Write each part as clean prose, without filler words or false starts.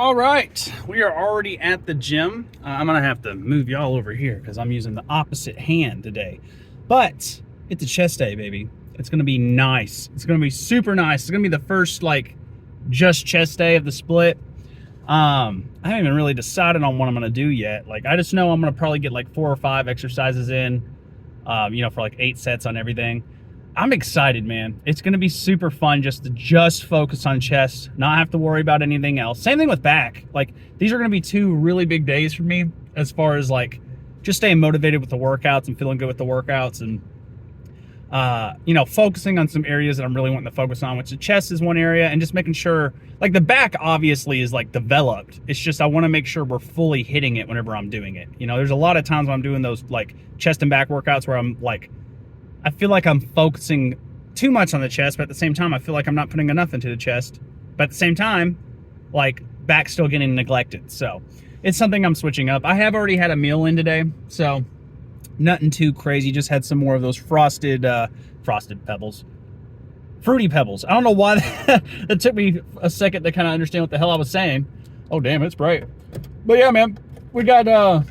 All right, we are already at the gym. I'm gonna have to move y'all over here because I'm using the opposite hand today. But it's a chest day, baby. It's gonna be nice. It's gonna be super nice. It's gonna be the first like just chest day of the split. I haven't even really decided on what I'm gonna do yet. Like I just know I'm gonna probably get like 4 or 5 exercises in, for like 8 sets on everything. I'm excited, man. It's going to be super fun just to focus on chest, not have to worry about anything else. Same thing with back. Like these are going to be 2 really big days for me as far as like just staying motivated with the workouts and feeling good with the workouts and, focusing on some areas that I'm really wanting to focus on, which the chest is one area, and just making sure like the back obviously is like developed. It's just, I want to make sure we're fully hitting it whenever I'm doing it. There's a lot of times when I'm doing those like chest and back workouts where I'm like, I feel like I'm focusing too much on the chest, but at the same time, I feel like I'm not putting enough into the chest. But at the same time, like back's still getting neglected. So it's something I'm switching up. I have already had a meal in today, so nothing too crazy. Just had some more of those frosted pebbles, fruity pebbles. I don't know why that took me a second to kind of understand what the hell I was saying. Oh, damn, it's bright. But yeah, man, we got a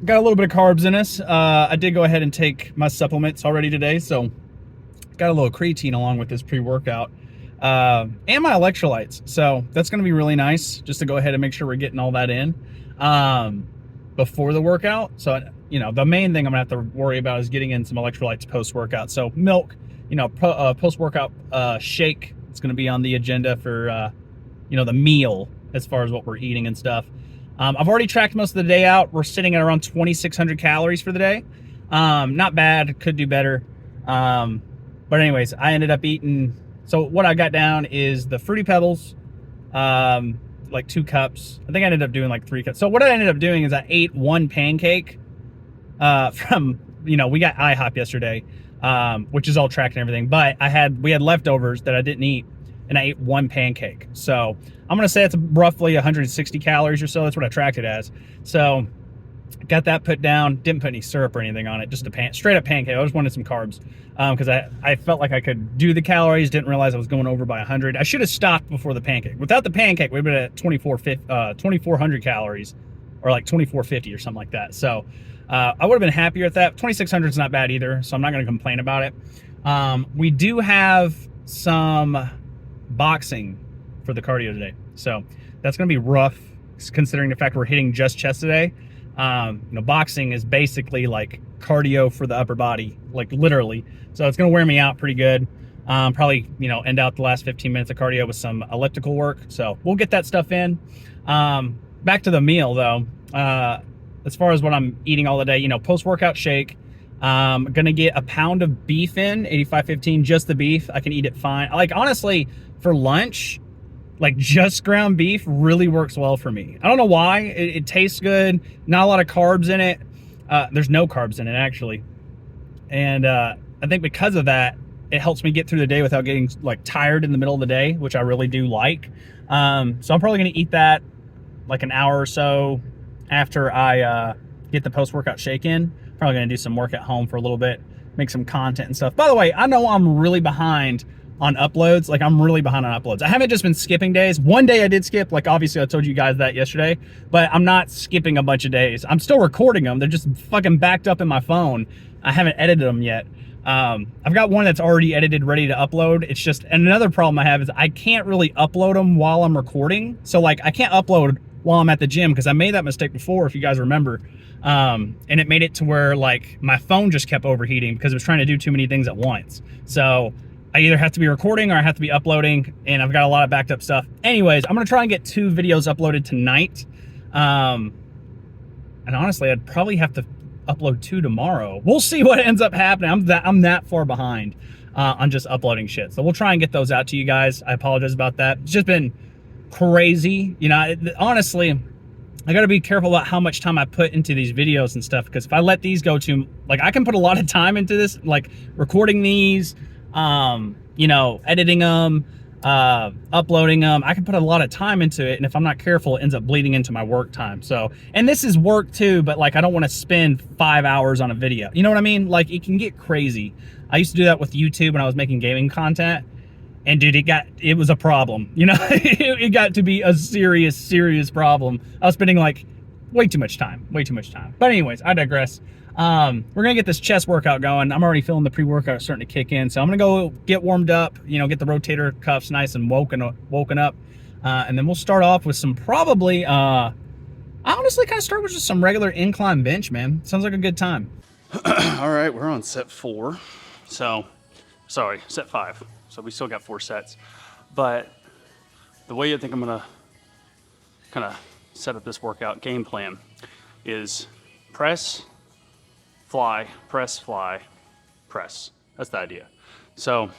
little bit of carbs in us. I did go ahead and take my supplements already today, so got a little creatine along with this pre-workout and my electrolytes. So that's going to be really nice just to go ahead and make sure we're getting all that in before the workout. So, the main thing I'm going to have to worry about is getting in some electrolytes post-workout. So milk, post-workout shake. It's going to be on the agenda for, the meal as far as what we're eating and stuff. I've already tracked most of the day out. We're sitting at around 2,600 calories for the day. Not bad, could do better. But anyways, I ended up eating, so what I got down is the Fruity Pebbles, like 2 cups. I think I ended up doing like 3 cups. So what I ended up doing is I ate 1 pancake from, we got IHOP yesterday, which is all tracked and everything. But we had leftovers that I didn't eat, and I ate 1 pancake. So I'm going to say it's roughly 160 calories or so. That's what I tracked it as. So got that put down. Didn't put any syrup or anything on it. Just a straight up pancake. I just wanted some carbs because I felt like I could do the calories. Didn't realize I was going over by 100. I should have stopped before the pancake. Without the pancake, we'd been at 2,400 calories or like 2,450 or something like that. So I would have been happier at that. 2,600 is not bad either, so I'm not going to complain about it. We do have some boxing for the cardio today, so that's going to be rough considering the fact we're hitting just chest today. Boxing is basically like cardio for the upper body, like literally, so it's going to wear me out pretty good. Probably end out the last 15 minutes of cardio with some elliptical work, so we'll get that stuff in. Back to the meal though. As far as what I'm eating all the day, post-workout shake, gonna get a pound of beef in, 85-15, just the beef. I can eat it fine. Like honestly, for lunch, like just ground beef really works well for me. I don't know why. It tastes good. Not a lot of carbs in it. There's no carbs in it actually. And I think because of that, it helps me get through the day without getting like tired in the middle of the day, which I really do like. So I'm probably gonna eat that like an hour or so after I get the post-workout shake in. Probably gonna do some work at home for a little bit, make some content and stuff. By the way, I know I'm really behind on uploads. Like I'm really behind on uploads. I haven't just been skipping days. One day I did skip, like obviously I told you guys that yesterday, but I'm not skipping a bunch of days. I'm still recording them. They're just fucking backed up in my phone. I haven't edited them yet. I've got one that's already edited, ready to upload. It's just, and another problem I have is I can't really upload them while I'm recording. So like I can't upload while I'm at the gym because I made that mistake before, if you guys remember. And it made it to where like my phone just kept overheating because it was trying to do too many things at once. So I either have to be recording or I have to be uploading, and I've got a lot of backed up stuff. Anyways, I'm gonna try and get 2 videos uploaded tonight. And honestly, I'd probably have to upload 2 tomorrow. We'll see what ends up happening. I'm that far behind on just uploading shit. So we'll try and get those out to you guys. I apologize about that. It's just been crazy. Honestly, I got to be careful about how much time I put into these videos and stuff, because if I let these go to, like, I can put a lot of time into this, like recording these, editing them, uploading them. I can put a lot of time into it, and if I'm not careful, it ends up bleeding into my work time. So, and this is work too, but like I don't want to spend 5 hours on a video. You know what I mean? Like it can get crazy. I used to do that with YouTube when I was making gaming content, And dude, it was a problem. You know, it got to be a serious problem. I was spending like way too much time. But anyways, I digress. We're gonna get this chest workout going. I'm already feeling the pre-workout starting to kick in, so I'm gonna go get warmed up. You know, get the rotator cuffs nice and woken up, and then we'll start off with some probably. I honestly kind of start with just some regular incline bench, man. Sounds like a good time. All right, we're on set 4. So, sorry, set 5. So we still got 4 sets. But the way I think I'm gonna kind of set up this workout game plan is press, fly, press, fly, press. That's the idea. So,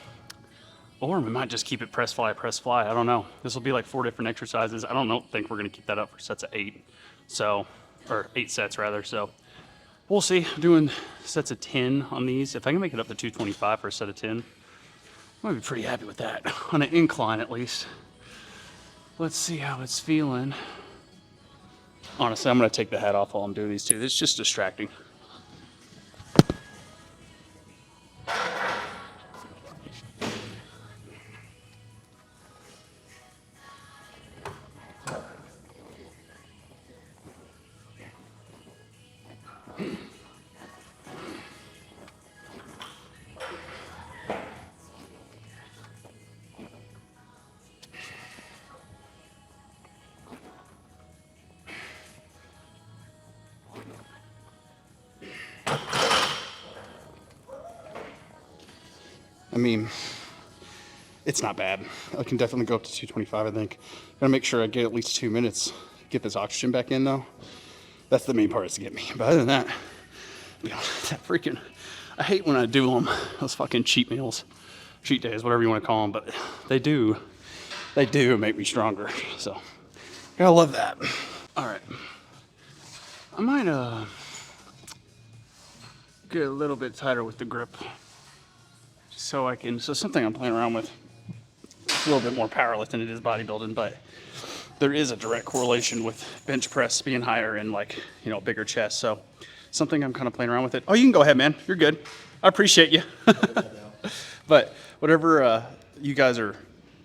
or we might just keep it press, fly, press, fly. I don't know. This will be like 4 different exercises. I don't think we're gonna keep that up for sets of 8. So, or 8 sets rather. So we'll see. I'm doing sets of 10 on these. If I can make it up to 225 for a set of 10, I might be pretty happy with that, on an incline at least. Let's see how it's feeling. Honestly, I'm gonna take the hat off while I'm doing these two. It's just distracting. I mean, it's not bad. I can definitely go up to 225, I think. Gotta make sure I get at least 2 minutes. Get this oxygen back in, though. That's the main part, is to get me. But other than that, you know, that freaking, I hate when I do them, those fucking cheat meals, cheat days, whatever you want to call them, but they do make me stronger. So, gotta love that. All right. I might get a little bit tighter with the grip. So something I'm playing around with. It's a little bit more powerlifting than it is bodybuilding, but there is a direct correlation with bench press being higher and, like, you know, bigger chest. So something I'm kind of playing around with it. Oh, you can go ahead, man. You're good. I appreciate you. But whatever you guys are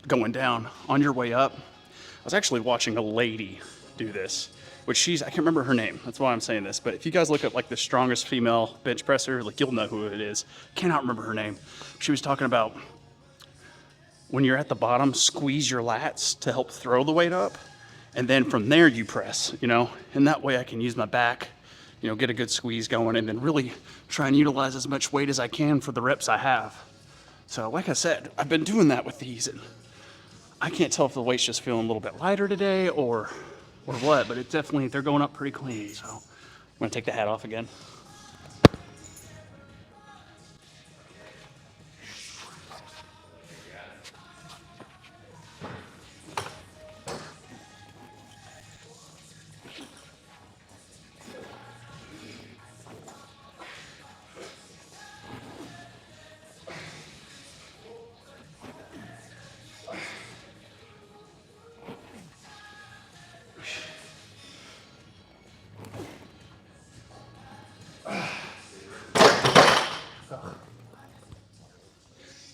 going down on your way up, I was actually watching a lady do this, which I can't remember her name. That's why I'm saying this. But if you guys look up like the strongest female bench presser, like, you'll know who it is. Cannot remember her name. She was talking about when you're at the bottom, squeeze your lats to help throw the weight up. And then from there you press, you know, and that way I can use my back, you know, get a good squeeze going, and then really try and utilize as much weight as I can for the reps I have. So like I said, I've been doing that with these, and I can't tell if the weight's just feeling a little bit lighter today or what, but they're going up pretty clean. So I'm gonna take the hat off again.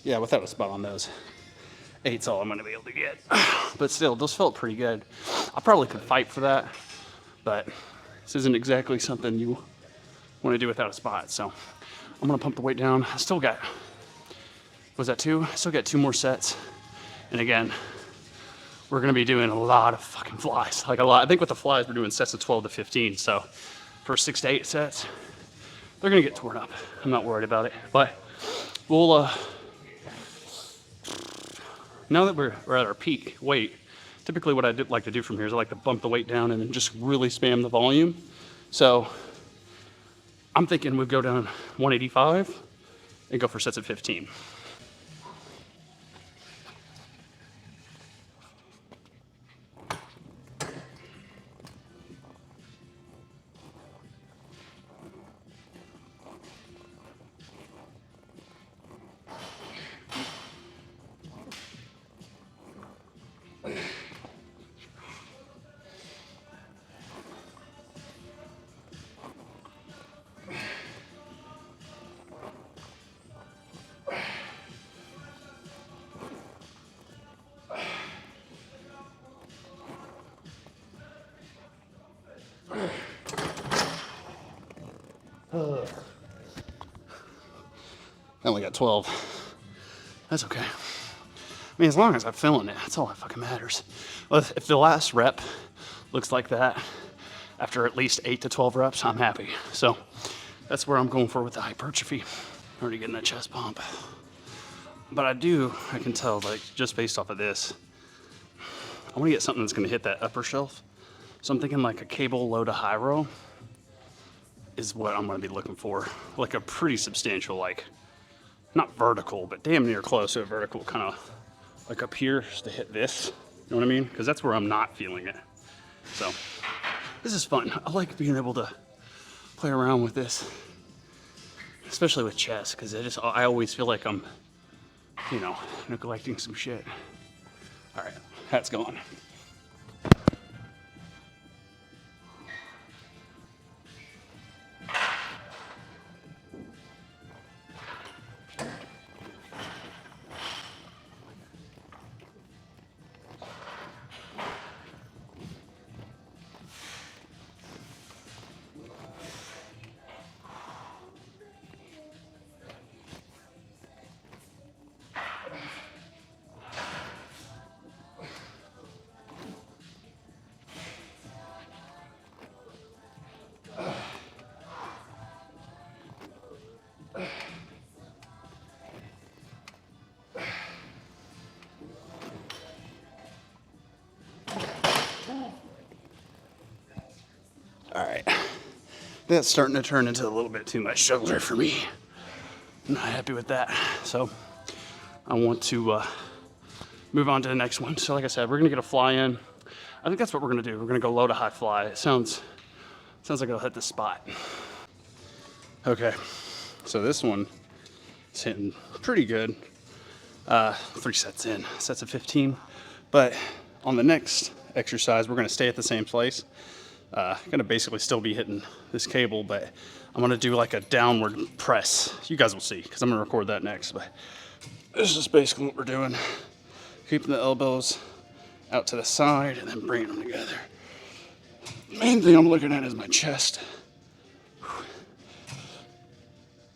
Yeah, without a spot on those, 8's all I'm going to be able to get. But still, those felt pretty good. I probably could fight for that, but this isn't exactly something you want to do without a spot. So I'm going to pump the weight down. I still got, was that 2? I still got 2 more sets. And again, we're going to be doing a lot of fucking flies. Like a lot. I think with the flies, we're doing sets of 12 to 15. So for 6 to 8 sets, they're going to get torn up. I'm not worried about it. But we'll, now that we're at our peak weight, typically what I like to do from here is I like to bump the weight down and then just really spam the volume. So I'm thinking we'd go down 185 and go for sets of 15. I only got 12. That's okay. I mean, as long as I'm feeling it, that's all that fucking matters. Well, if the last rep looks like that after at least 8 to 12 reps, I'm happy. So that's where I'm going for with the hypertrophy. Already getting that chest pump. But I can tell, like, just based off of this, I want to get something that's going to hit that upper shelf. So I'm thinking like a cable low to high row is what I'm going to be looking for. Like a pretty substantial, like, not vertical, but damn near close to a vertical, kind of like up here to hit this. You know what I mean? Because that's where I'm not feeling it. So this is fun. I like being able to play around with this, especially with chest, because I always feel like I'm, you know, neglecting some shit. All right, hat's gone. All right, that's starting to turn into a little bit too much shoulder for me. I'm not happy with that. So I want to move on to the next one. So like I said, we're gonna get a fly in. I think that's what we're gonna do. We're gonna go low to high fly. It sounds like it'll hit the spot. Okay, so this one is hitting pretty good. 3 sets in, sets of 15. But on the next exercise, we're gonna stay at the same place. Gonna basically still be hitting this cable, but I'm gonna do like a downward press. You guys will see, because I'm gonna record that next. But this is basically what we're doing. Keeping the elbows out to the side and then bringing them together. Main thing I'm looking at is my chest.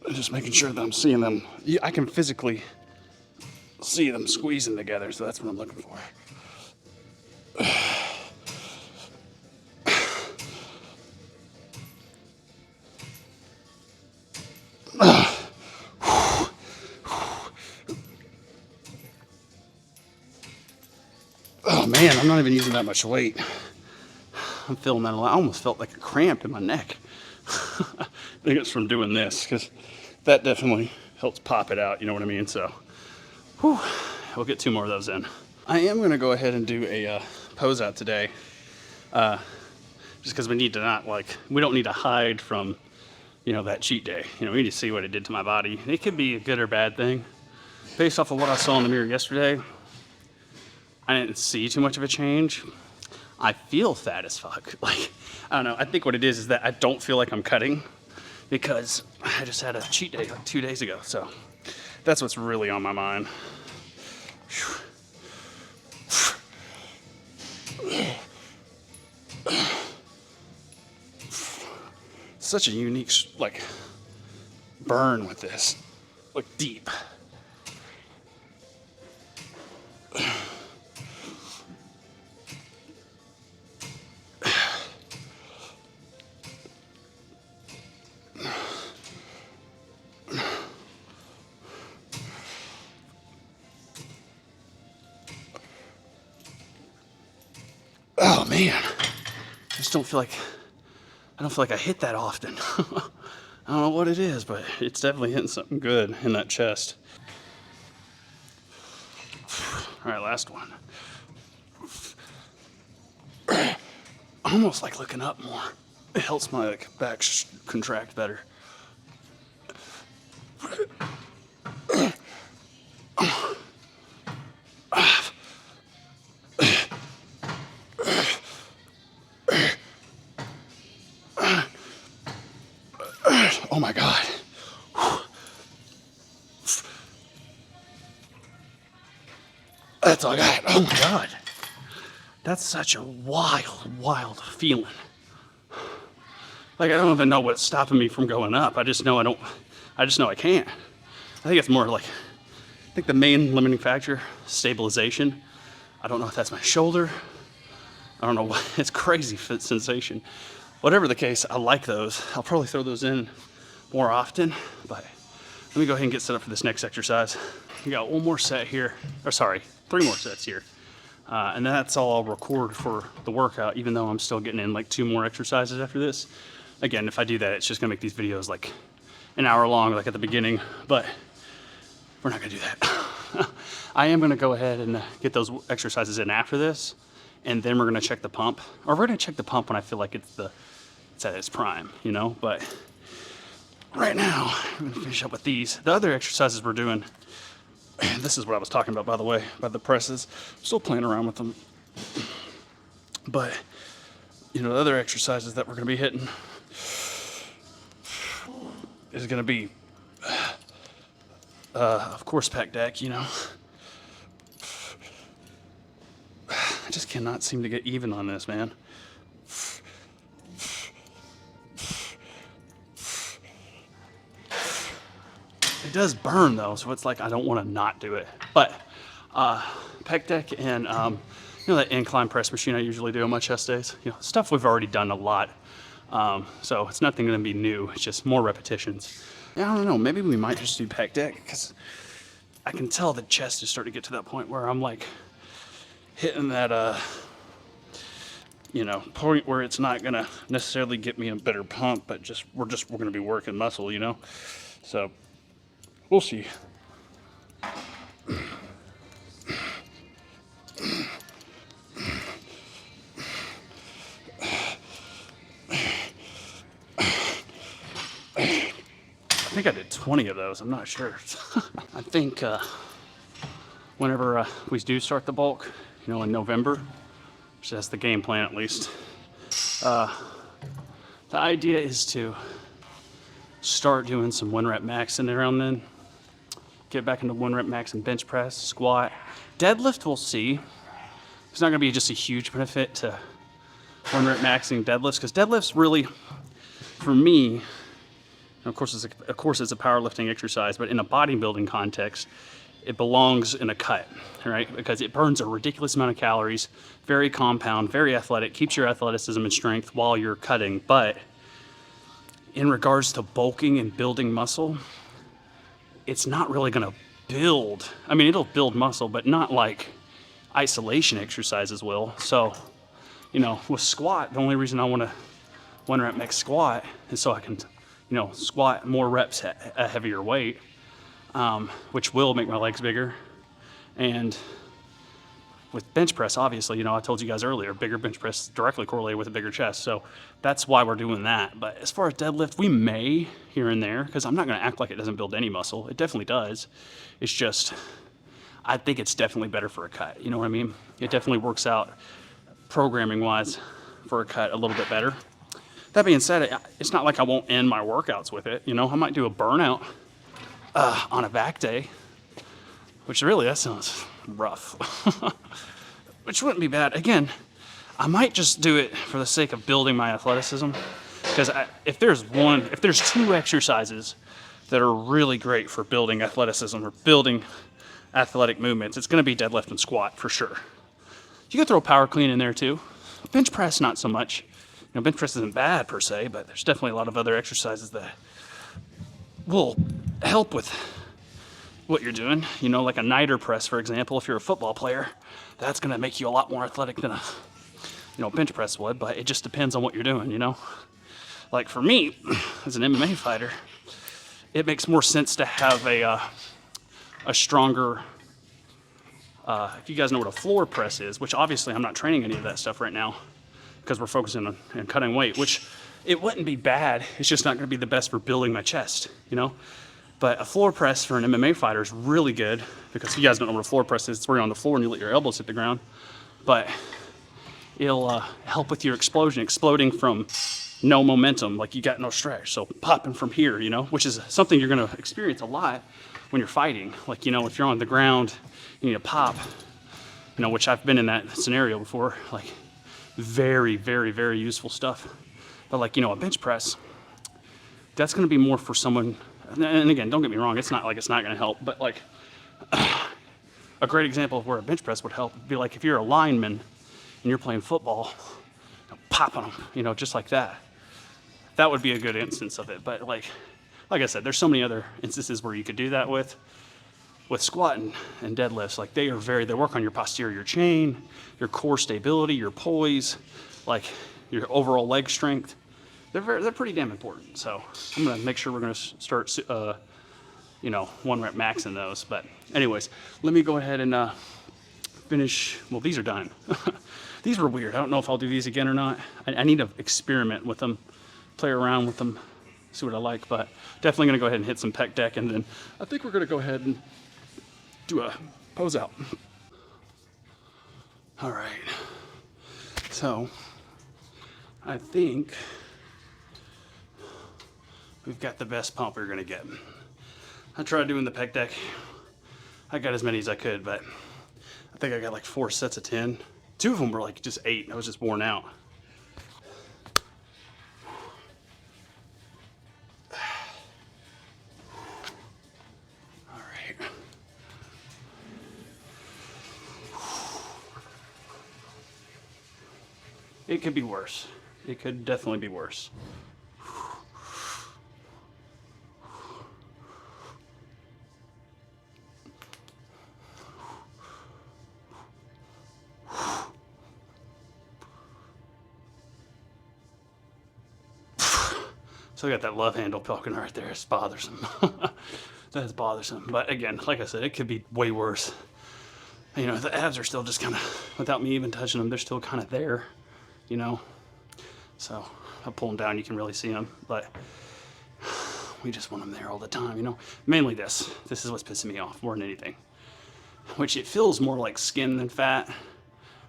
And just making sure that I'm seeing them. I can physically see them squeezing together, so that's what I'm looking for. Oh man, I'm not even using that much weight. I'm feeling that a lot. I almost felt like a cramp in my neck. I think it's from doing this, because that definitely helps pop it out, you know what I mean? So, whew, we'll get 2 more of those in. I am gonna go ahead and do a pose out today. Just because we don't need to hide from, you know, that cheat day. You know, we need to see what it did to my body. It could be a good or bad thing. Based off of what I saw in the mirror yesterday, I didn't see too much of a change. I feel fat as fuck. Like, I don't know. I think what it is that I don't feel like I'm cutting because I just had a cheat day like 2 days ago. So that's what's really on my mind. Such a unique, like, burn with this. Like, deep. Oh man, I just don't feel like I hit that often. I don't know what it is, but it's definitely hitting something good in that chest. All right, last one. I almost like looking up more. It helps my back contract better. Oh my God. That's all I got. Oh my God. That's such a wild, wild feeling. Like, I don't even know what's stopping me from going up. I just know I can't. I think it's more like, I think the main limiting factor, stabilization. I don't know if that's my shoulder. I don't know what, it's crazy sensation. Whatever the case, I like those. I'll probably throw those in more often, but let me go ahead and get set up for this next exercise. We got one more set here, or sorry, 3 more sets here. And that's all I'll record for the workout, even though I'm still getting in like 2 more exercises after this. Again, if I do that, it's just gonna make these videos like an hour long, like at the beginning, but we're not gonna do that. I am gonna go ahead and get those exercises in after this, and then we're gonna check the pump. Or we're gonna check the pump when I feel like it's at its prime, you know? But right now, I'm gonna finish up with these. The other exercises we're doing, this is what I was talking about, by the way, by the presses. I'm still playing around with them. But, you know, the other exercises that we're gonna be hitting is gonna be, of course, pec deck, you know. I just cannot seem to get even on this, man. It does burn though, so it's like I don't want to not do it. But pec deck and you know, that incline press machine I usually do on my chest days. You know, stuff we've already done a lot. So it's nothing going to be new. It's just more repetitions. Yeah, I don't know. Maybe we might just do pec deck because I can tell the chest is starting to get to that point where I'm like hitting that you know, point where it's not gonna necessarily get me a better pump, but just we're gonna be working muscle, you know. So we'll see. I think I did 20 of those. I'm not sure. I think whenever we do start the bulk, you know, in November, which that's the game plan at least, the idea is to start doing some 1 rep max in around then. Get back into 1 rep max and bench press, squat. Deadlift, we'll see. It's not gonna be just a huge benefit to 1 rep maxing deadlifts, because deadlifts really, for me, of course it's a powerlifting exercise, but in a bodybuilding context, it belongs in a cut, right? Because it burns a ridiculous amount of calories, very compound, very athletic, keeps your athleticism and strength while you're cutting. But in regards to bulking and building muscle, it's not really gonna build. I mean, it'll build muscle, but not like isolation exercises will. So, you know, with squat, the only reason I wanna 1 rep max squat is so I can, you know, squat more reps at a heavier weight, which will make my legs bigger. And with bench press, obviously, you know, I told you guys earlier, bigger bench press directly correlated with a bigger chest. So that's why we're doing that. But as far as deadlift, we may here and there, because I'm not gonna act like it doesn't build any muscle. It definitely does. It's just, I think it's definitely better for a cut. You know what I mean? It definitely works out programming wise for a cut a little bit better. That being said, it's not like I won't end my workouts with it. You know, I might do a burnout on a back day, which really, that sounds rough, which wouldn't be bad. Again, I might just do it for the sake of building my athleticism, because if there's 2 exercises that are really great for building athleticism or building athletic movements, it's going to be deadlift and squat for sure. You could throw power clean in there too. Bench press, not so much. You know, bench press isn't bad per se, but there's definitely a lot of other exercises that will help with what you're doing. You know, like a niter press, for example. If you're a football player, that's going to make you a lot more athletic than a, you know, bench press would. But it just depends on what you're doing. You know, like for me, as an MMA fighter, it makes more sense to have a stronger. If you guys know what a floor press is, which obviously I'm not training any of that stuff right now, because we're focusing on cutting weight, which it wouldn't be bad. It's just not going to be the best for building my chest, you know? But a floor press for an MMA fighter is really good, because if you guys don't know what a floor press is, it's where you're on the floor and you let your elbows hit the ground. But it'll help with your exploding from no momentum, like you got no stretch. So popping from here, you know, which is something you're going to experience a lot when you're fighting. Like, you know, if you're on the ground, you need to pop, you know, which I've been in that scenario before. Like, very, very, very useful stuff But like, you know, a bench press, that's going to be more for someone, and again, don't get me wrong, it's not like it's not going to help, but like a great example of where a bench press would help would be like if you're a lineman and you're playing football, you know, popping them, you know, just like that. That would be a good instance of it. But like I said, there's so many other instances where you could do that with squatting and deadlifts. Like they work on your posterior chain, your core stability, your poise, like your overall leg strength. They're pretty damn important. So I'm gonna make sure we're gonna start, you know, 1 rep maxing those. But anyways, let me go ahead and finish. Well, these are done. These were weird. I don't know if I'll do these again or not. I need to experiment with them, play around with them, see what I like. But definitely gonna go ahead and hit some pec deck, and then I think we're gonna go ahead and do a pose out. All right. So I think we've got the best pump we're gonna get. I tried doing the pec deck. I got as many as I could, but I think I got like 4 sets of 10. 2 of them were like just 8. I was just worn out. All right. It could be worse. It could definitely be worse. So I got that love handle poking right there. It's bothersome. That's bothersome. But again, like I said, it could be way worse. You know, the abs are still just kind of, without me even touching them, they're still kind of there, you know. So I pull them down, you can really see them. But we just want them there all the time, you know. Mainly this. This is what's pissing me off more than anything. Which it feels more like skin than fat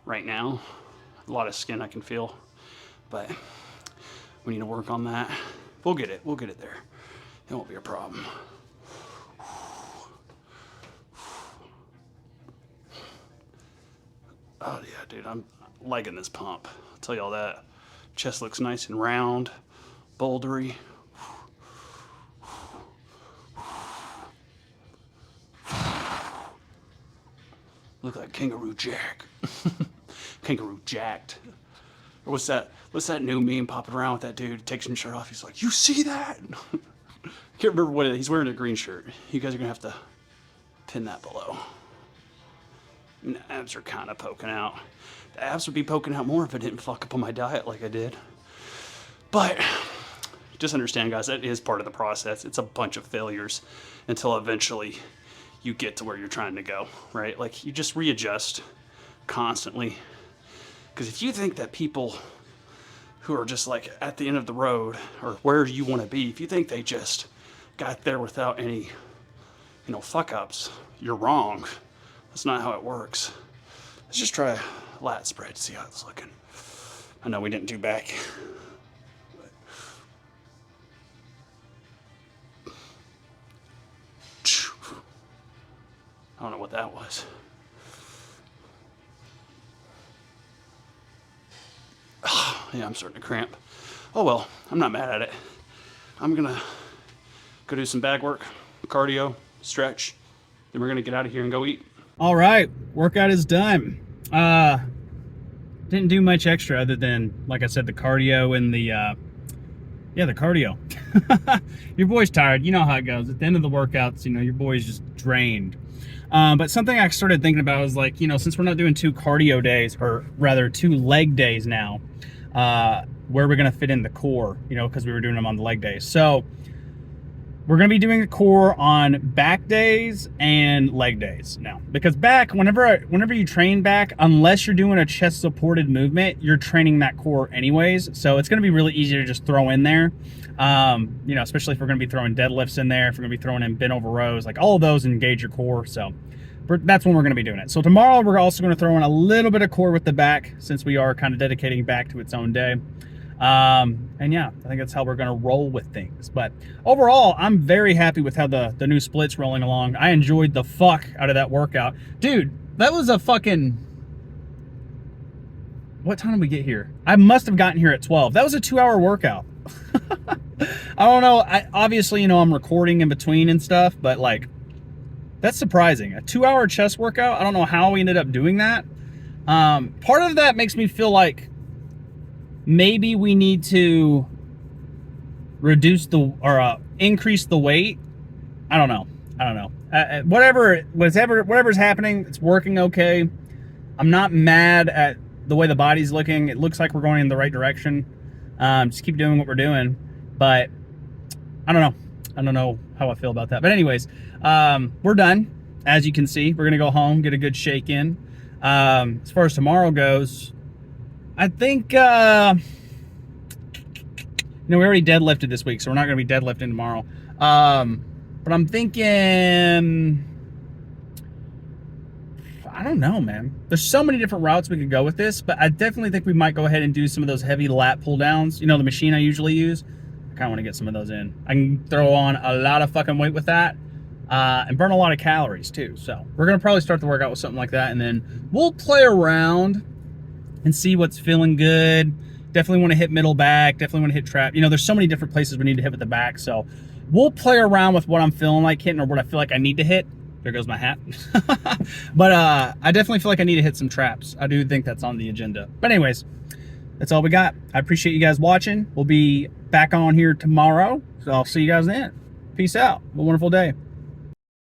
right now. A lot of skin I can feel. But we need to work on that. We'll get it. We'll get it there. It won't be a problem. Oh yeah, dude, I'm liking this pump. I'll tell you all that. Chest looks nice and round, bouldery. Look like Kangaroo Jack. Kangaroo Jacked. Or what's that new meme popping around with that dude takes his shirt off? He's like, you see that? Can't remember what it is. He's wearing a green shirt. You guys are gonna have to pin that below. And the abs are kind of poking out. The abs would be poking out more if I didn't fuck up on my diet like I did. But just understand, guys, that is part of the process. It's a bunch of failures until eventually you get to where you're trying to go, right? Like you just readjust constantly. Because if you think that people who are just like at the end of the road or where you want to be, if you think they just got there without any, you know, fuck ups, you're wrong. That's not how it works. Let's just try a lat spread to see how it's looking. I know we didn't do back. I don't know what that was. Yeah, I'm starting to cramp. Oh well, I'm not mad at it. I'm gonna go do some bag work, cardio, stretch, then we're gonna get out of here and go eat. All right, workout is done. Didn't do much extra other than, like I said, the cardio and the cardio. Your boy's tired. You know how it goes. At the end of the workouts, you know, your boy's just drained. But something I started thinking about was like, you know, since we're not doing 2 cardio days, or rather 2 leg days now, where we're going to fit in the core, you know, because we were doing them on the leg days. So we're going to be doing the core on back days and leg days now, because back, whenever you train back, unless you're doing a chest supported movement, you're training that core anyways. So it's going to be really easy to just throw in there. You know, especially if we're going to be throwing deadlifts in there, if we're going to be throwing in bent over rows, like all of those engage your core. So that's when we're going to be doing it. So tomorrow we're also going to throw in a little bit of core with the back, since we are kind of dedicating back to its own day. And yeah, I think that's how we're going to roll with things. But overall, I'm very happy with how the new split's rolling along. I enjoyed the fuck out of that workout. Dude, that was a fucking... what time did we get here? I must have gotten here at 12. That was a 2-hour workout. I don't know. Obviously, you know, I'm recording in between and stuff, but like, that's surprising. A 2-hour chest workout. I don't know how we ended up doing that. Part of that makes me feel like maybe we need to reduce increase the weight. I don't know. Whatever's happening, it's working okay. I'm not mad at the way the body's looking. It looks like we're going in the right direction. Just keep doing what we're doing. But I don't know. I don't know how I feel about that. But anyways, we're done. As you can see, we're gonna go home, get a good shake in. As far as tomorrow goes, I think we already deadlifted this week, so we're not gonna be deadlifting tomorrow. But I'm thinking, I don't know, man. There's so many different routes we could go with this, but I definitely think we might go ahead and do some of those heavy lat pull downs. You know, the machine I usually use. I kind of want to get some of those in. I can throw on a lot of fucking weight with that and burn a lot of calories too. So we're going to probably start the workout with something like that, and then we'll play around and see what's feeling good. Definitely want to hit middle back. Definitely want to hit trap. You know, there's so many different places we need to hit with the back. So we'll play around with what I'm feeling like hitting or what I feel like I need to hit. There goes my hat. But I definitely feel like I need to hit some traps. I do think that's on the agenda. But anyways, that's all we got. I appreciate you guys watching. We'll be back on here tomorrow. So I'll see you guys then. Peace out. Have a wonderful day.